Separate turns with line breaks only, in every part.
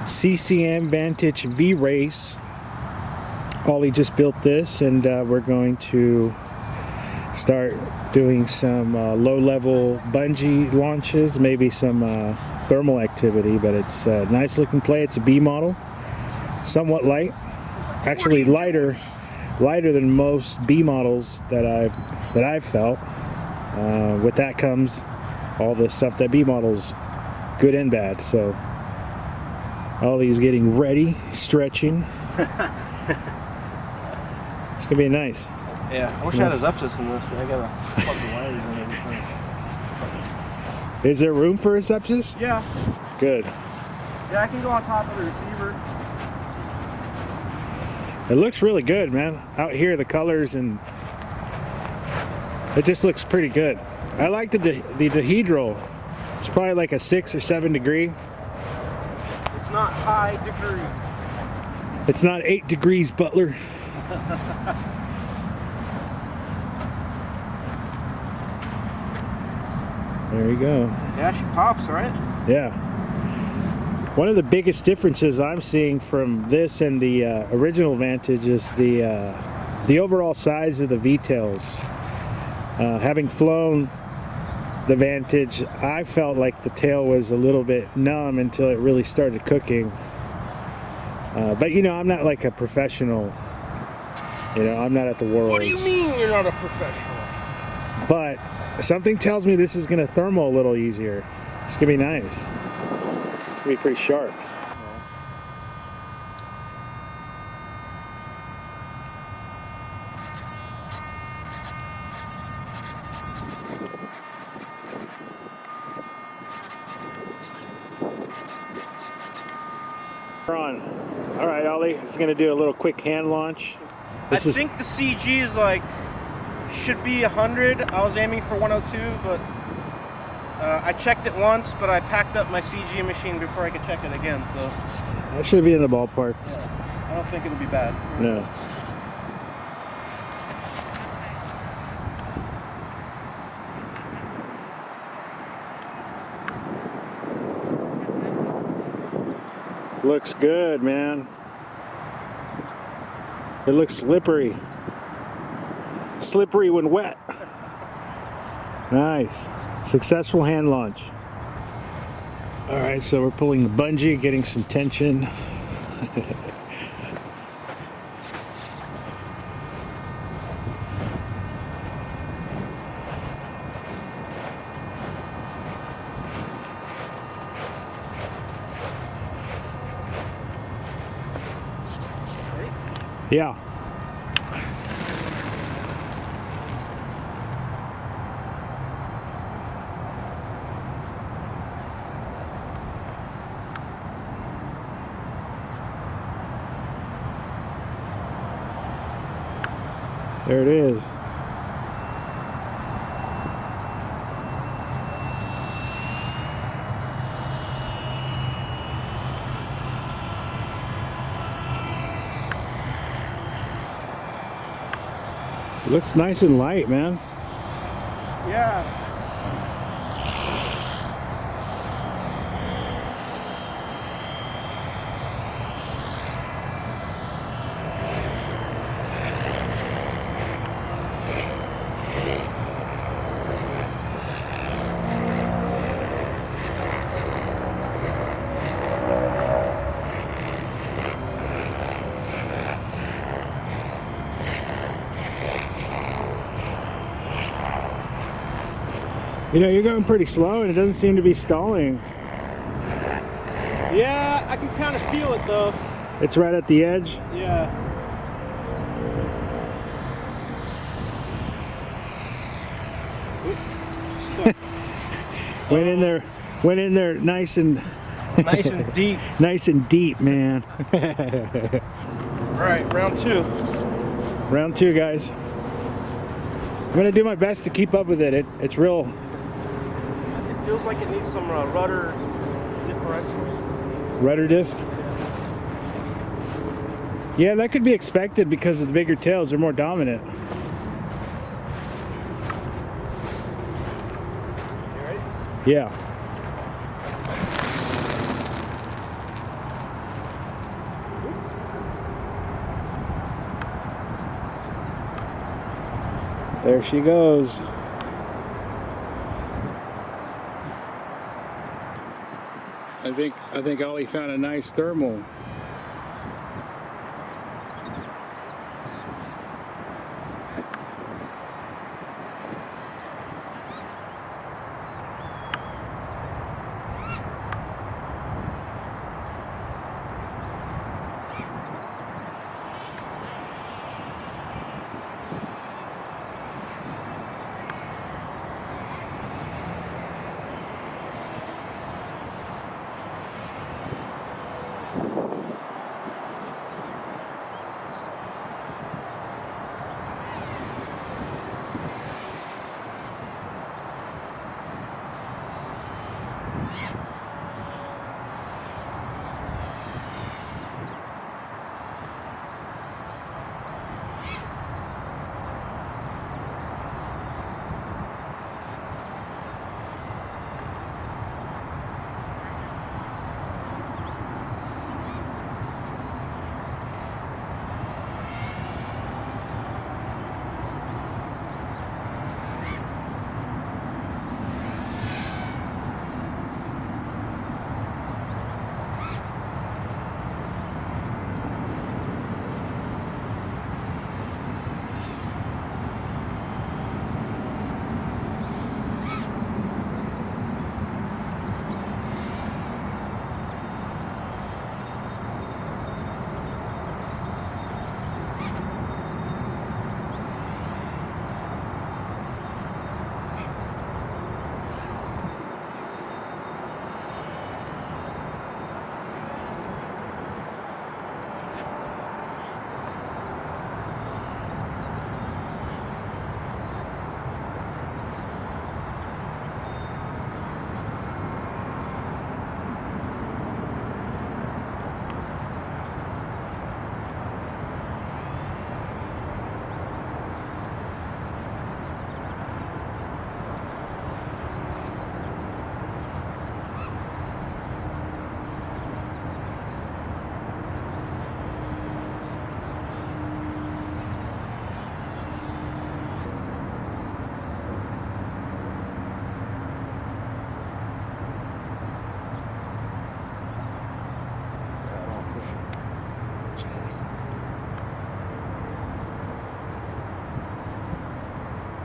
CCM Vantage Vrace. Ollie just built this, and we're going to start doing some low-level bungee launches, maybe some thermal activity, but it's a nice looking play. It's a B model, somewhat light, actually lighter than most B models that I've felt. With that comes all the stuff that B models, good and bad. So Ollie's getting ready, stretching. It's gonna be nice.
Yeah, I wish I had his upsets in this. I got a fucking wires and everything.
Is there room for his sepsis?
Yeah.
Good.
Yeah, I can go on top of the receiver.
It looks really good, man. Out here, the colors, and it just looks pretty good. I like the dihedral. It's probably like a 6 or 7 degree.
It's not high degree.
It's not 8 degrees, Butler. There you go.
Yeah, she pops, right?
Yeah. One of the biggest differences I'm seeing from this and the original Vantage is the overall size of the V-tails. Having flown the Vantage, I felt like the tail was a little bit numb until it really started cooking. But you know, I'm not like a professional. You know, I'm not at the Worlds.
What do you mean you're not a professional?
But something tells me this is going to thermal a little easier. It's going to be nice. It's going to be pretty sharp. We're on. All right, Ollie. It's going to do a little quick hand launch.
I think the CG is like, should be 100. I was aiming for 102, but I checked it once, but I packed up my CG machine before I could check it again, so.
That should be in the ballpark.
Yeah, I don't think it'll be bad.
No. Looks good, man. It looks slippery. Slippery when wet. Nice. Successful hand launch. All right, so we're pulling the bungee, getting some tension. Yeah. There it is. It looks nice and light, man.
Yeah.
You know, you're going pretty slow and it doesn't seem to be stalling.
Yeah, I can kind of feel it though.
It's right at the edge.
Yeah.
Went in there nice and
nice and deep.
Nice and deep, man.
All right, round 2.
Round 2, guys. I'm gonna do my best to keep up with it. It's real.
It feels like it needs some rudder differential.
Rudder diff? Yeah, that could be expected because of the bigger tails. They're more dominant. Yeah. There she goes. I think Ollie found a nice thermal.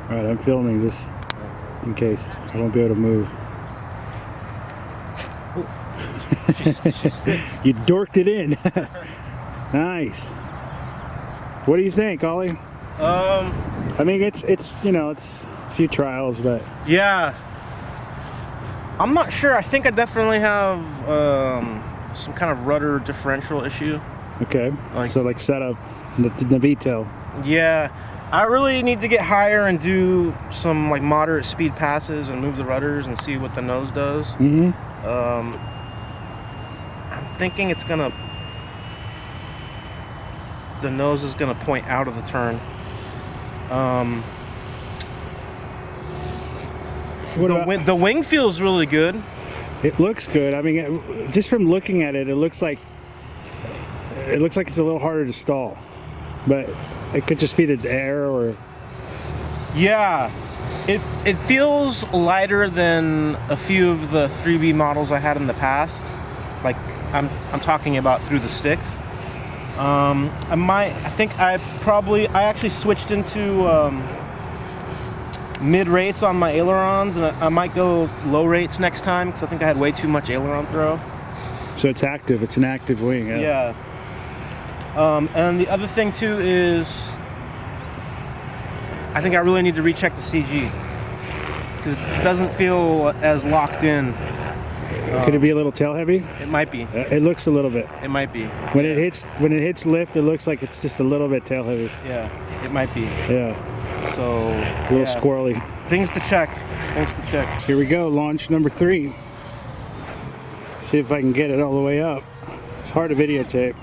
All right, I'm filming just in case. I won't be able to move. You dorked it in. Nice. What do you think, Ollie? I mean, it's you know, it's a few trials, but
Yeah. I'm not sure. I think I definitely have some kind of rudder differential issue.
okay.
Like-
So like setup the VTEL.
Yeah. I really need to get higher and do some like moderate speed passes and move the rudders and see what the nose does.
Mm-hmm.
I'm thinking the nose is gonna point out of the turn. The wing feels really good.
It looks good. I mean, just from looking at it, it looks like it's a little harder to stall, but it could just be the air or.
Yeah, it feels lighter than a few of the F3B models I had in the past. Like I'm talking about through the sticks. I actually switched into mid rates on my ailerons, and I might go low rates next time because I think I had way too much aileron throw.
So it's active. It's an active wing.
Yeah. And the other thing too is I think I really need to recheck the CG because it doesn't feel as locked in.
Could it be a little tail heavy?
It might be.
It looks a little bit.
It might be.
When it hits lift, it looks like it's just a little bit tail heavy.
Yeah, it might be.
Yeah.
So
A little squirrely.
Things to check. Things to check.
Here we go, launch number 3. See if I can get it all the way up. It's hard to videotape.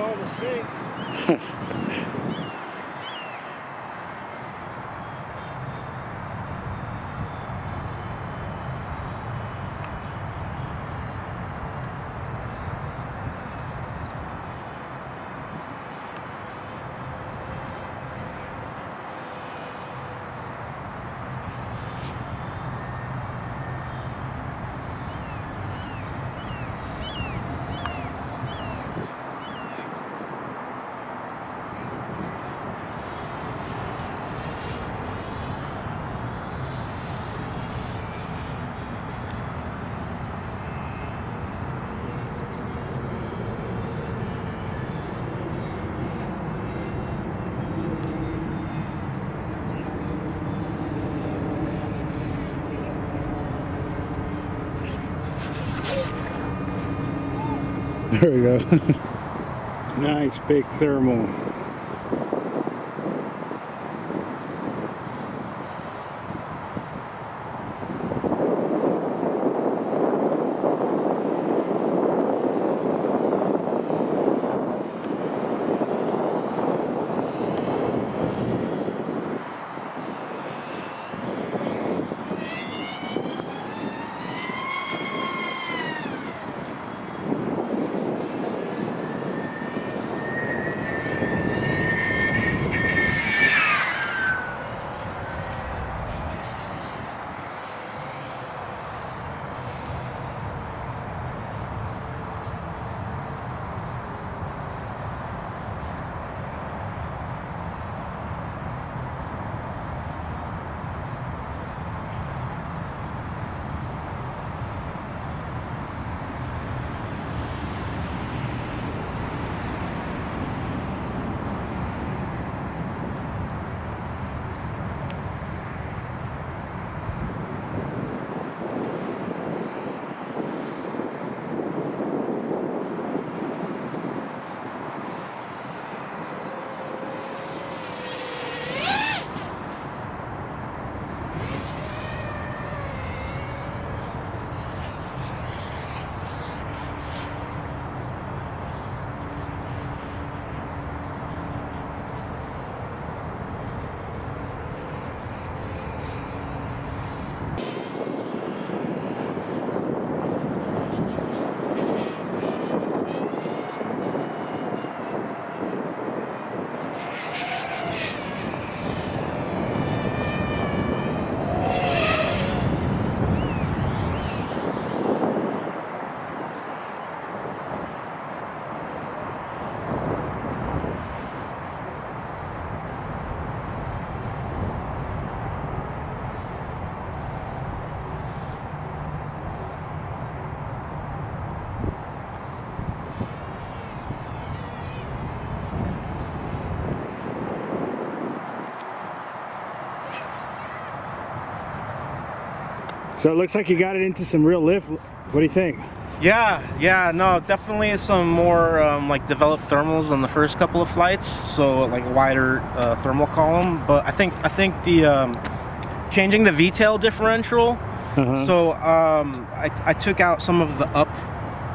install the sink.
There we go. Nice big thermal. So it looks like you got it into some real lift. What do you think?
Yeah, no, definitely some more like developed thermals than the first couple of flights. So like a wider thermal column, but I think the changing the V-tail differential. So I took out some of the up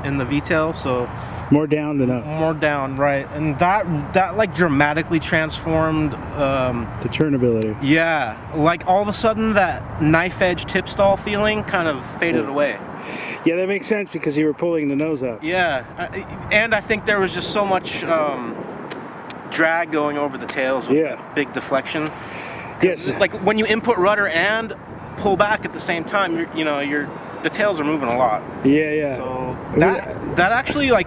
in the V-tail, so
More down than up.
more down, right? And that like dramatically transformed.
The turnability.
Yeah, like all of a sudden that knife edge tip stall feeling kind of faded away.
Yeah, that makes sense because you were pulling the nose up.
Yeah, and I think there was just so much drag going over the tails with that big deflection.
Yes.
Like when you input rudder and pull back at the same time, the tails are moving a lot.
Yeah.
So that actually, like,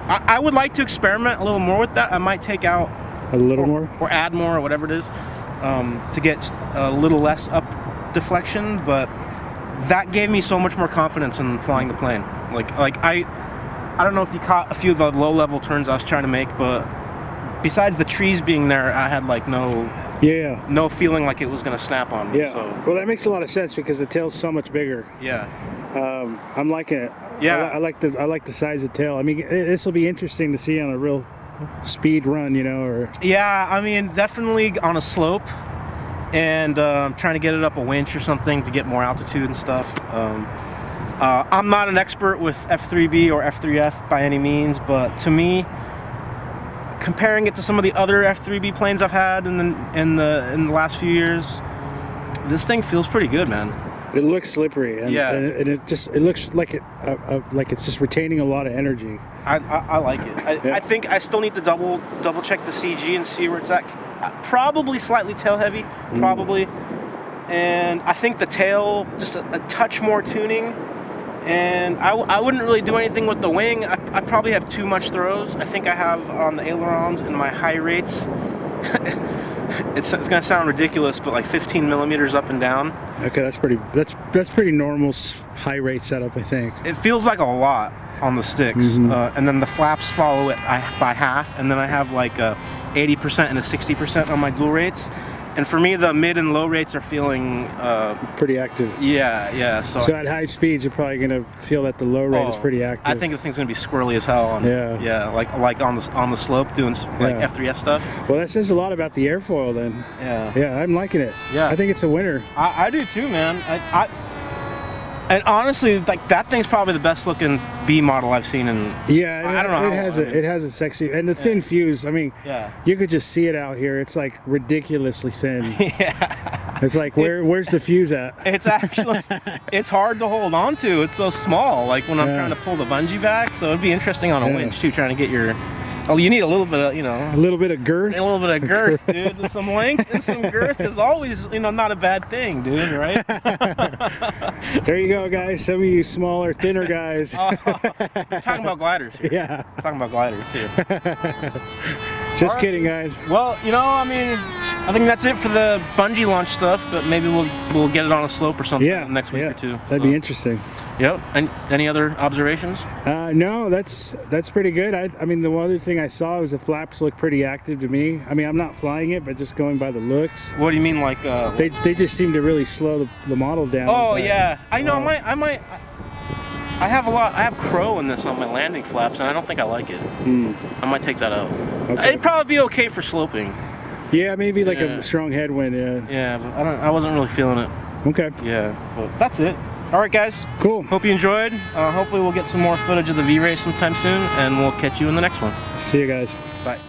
I would like to experiment a little more with that. I might take out
a little more
or add more or whatever it is to get a little less up deflection, but that gave me so much more confidence in flying the plane. Like I don't know if you caught a few of the low level turns I was trying to make, but besides the trees being there, I had like no feeling like it was gonna snap on me.
Yeah.
So.
Well, that makes a lot of sense because the tail's so much bigger.
Yeah.
I'm liking it.
Yeah.
I like the size of tail. I mean, this will be interesting to see on a real speed run, or.
Yeah, I mean, definitely on a slope, and trying to get it up a winch or something to get more altitude and stuff. I'm not an expert with F3B or F3F by any means, but to me, comparing it to some of the other F3B planes I've had in the last few years, this thing feels pretty good, man.
It looks slippery, and,
Yeah.
and it looks like like it's just retaining a lot of energy.
I like it.
Yeah.
I think I still need to double check the CG and see where it's at. Probably slightly tail heavy, probably. And I think the tail, just a touch more tuning. And I wouldn't really do anything with the wing. I probably have too much throws. I think I have on the ailerons and my high rates. It's gonna sound ridiculous, but like 15 millimeters up and down.
Okay, that's pretty normal high rate setup, I think.
It feels like a lot on the sticks, and then the flaps follow it by half, and then I have like a 80% and a 60% on my dual rates. And for me, the mid and low rates are feeling
pretty active.
Yeah. So
at high speeds, you're probably gonna feel that the low rate is pretty active.
I think the thing's gonna be squirrely as hell.
Yeah.
Like on the slope doing like F3S stuff.
Well, that says a lot about the airfoil then.
Yeah,
I'm liking it.
Yeah,
I think it's a winner.
I do too, man. And honestly, like that thing's probably the best looking B model I've seen in.
Yeah,
I don't know.
It has a sexy, and the thin fuse. I mean, you could just see it out here. It's like ridiculously thin.
Yeah.
It's like where's the fuse at?
It's actually it's hard to hold on to. It's so small. Like when I'm trying to pull the bungee back, so it'd be interesting on a winch too, trying to get your. Oh, you need a little bit of,
a little bit of girth.
A little bit of girth, dude. Some length and some girth is always, not a bad thing, dude, right?
There you go, guys. Some of you smaller, thinner guys.
We're talking about gliders here.
Yeah.
We're talking about gliders here.
Just kidding, guys.
Well, I think that's it for the bungee launch stuff, but maybe we'll get it on a slope or something next week or two.
That'd be interesting.
Yep. And any other observations?
No, that's pretty good. I mean, the one other thing I saw was the flaps look pretty active to me. I mean, I'm not flying it, but just going by the looks.
What do you mean, like?
They just seem to really slow the model down.
Oh yeah, I know. I have crow in this on my landing flaps, and I don't think I like it. I might take that out.
Okay.
It'd probably be okay for sloping.
Yeah, maybe like a strong headwind.
Yeah, but I wasn't really feeling it.
Okay.
Yeah, but that's it. All right, guys.
Cool.
Hope you enjoyed. Hopefully we'll get some more footage of the V-Race sometime soon, and we'll catch you in the next one.
See you guys.
Bye.